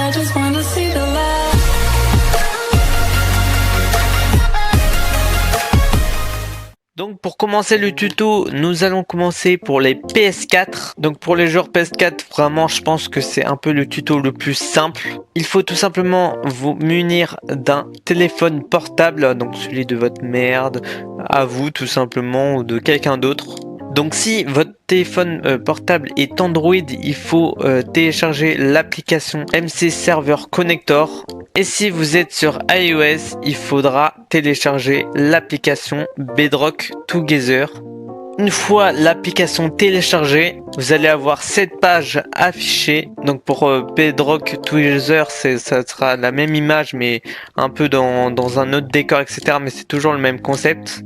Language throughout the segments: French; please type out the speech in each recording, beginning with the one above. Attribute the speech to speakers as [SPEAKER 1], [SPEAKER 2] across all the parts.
[SPEAKER 1] I just wanna see the light.
[SPEAKER 2] Donc pour commencer le tuto, nous allons commencer pour les PS4. Donc pour les joueurs PS4, vraiment je pense que c'est un peu le tuto le plus simple. Il faut tout simplement vous munir d'un téléphone portable, donc celui de votre mère, à vous tout simplement, ou de quelqu'un d'autre. Donc si votre téléphone portable est Android, il faut télécharger l'application MC Server Connector. Et si vous êtes sur iOS, il faudra télécharger l'application Bedrock Together. Une fois l'application téléchargée, vous allez avoir cette page affichée. Donc pour Bedrock Together, ça sera la même image mais un peu dans un autre décor, etc. Mais c'est toujours le même concept.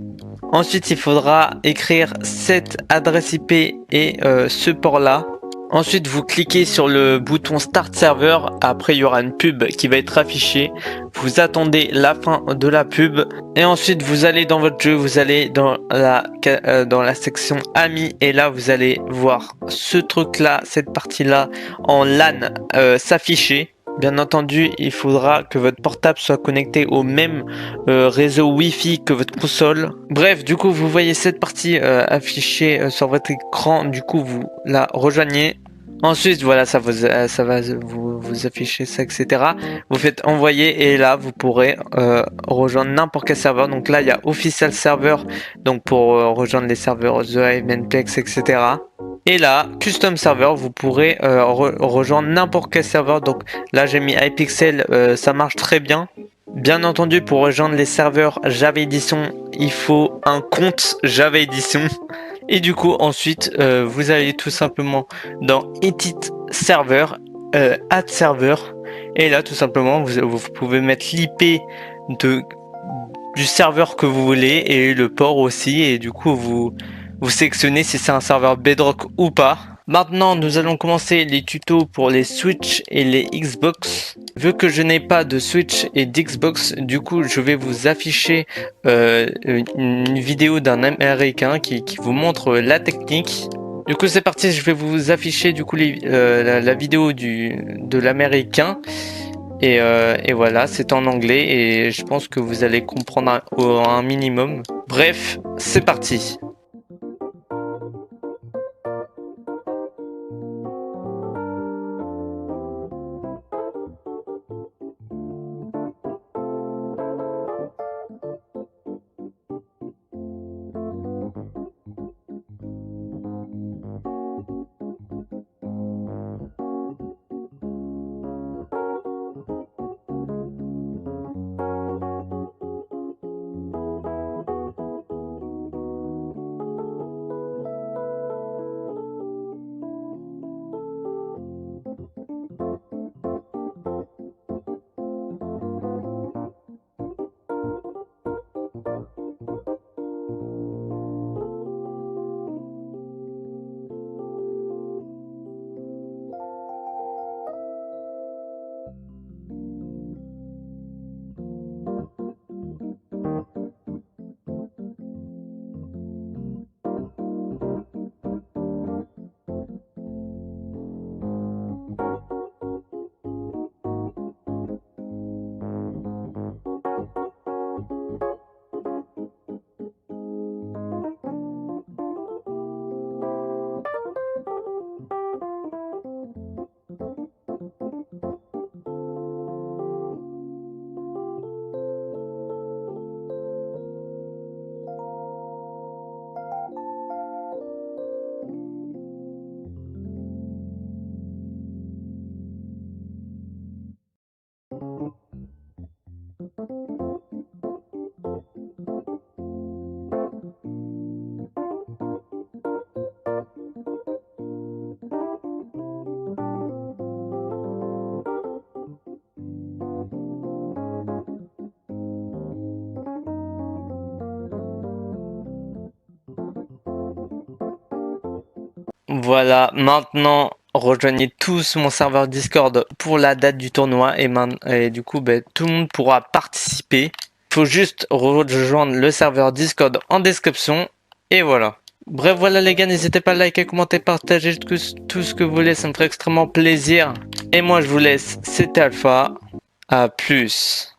[SPEAKER 2] Ensuite, il faudra écrire cette adresse IP et ce port-là. Ensuite, vous cliquez sur le bouton Start Server. Après, il y aura une pub qui va être affichée. Vous attendez la fin de la pub. Et ensuite, vous allez dans votre jeu. Vous allez dans la section Amis. Et là, vous allez voir ce truc-là, cette partie-là en LAN s'afficher. Bien entendu, il faudra que votre portable soit connecté au même réseau Wi-Fi que votre console. Bref, du coup, vous voyez cette partie affichée sur votre écran. Du coup, vous la rejoignez. Ensuite, voilà, ça va vous afficher ça, etc. Vous faites envoyer et là, vous pourrez rejoindre n'importe quel serveur. Donc là, il y a Official Server, donc pour rejoindre les serveurs The Hive, Nplex, etc. Et là, Custom Server, vous pourrez rejoindre n'importe quel serveur. Donc là, j'ai mis iPixel, ça marche très bien. Bien entendu, pour rejoindre les serveurs Java Edition, il faut un compte Java Edition. Et du coup, ensuite, vous allez tout simplement dans Edit Server, Add Server. Et là, tout simplement, vous pouvez mettre l'IP du serveur que vous voulez et le port aussi. Et du coup, vous sélectionnez si c'est un serveur Bedrock ou pas. Maintenant, nous allons commencer les tutos pour les Switch et les Xbox. Vu que je n'ai pas de Switch et d'Xbox, du coup, je vais vous afficher une vidéo d'un Américain qui vous montre la technique. Du coup, c'est parti, je vais vous afficher du coup la vidéo de l'Américain. Et voilà, c'est en anglais et je pense que vous allez comprendre un minimum. Bref, c'est parti. Voilà, maintenant rejoignez tous mon serveur Discord pour la date du tournoi et du coup tout le monde pourra participer. Il faut juste rejoindre le serveur Discord en description et voilà. Bref, voilà les gars, n'hésitez pas à liker, commenter, partager tout ce que vous voulez, ça me ferait extrêmement plaisir. Et moi, je vous laisse, c'était Alpha. À plus.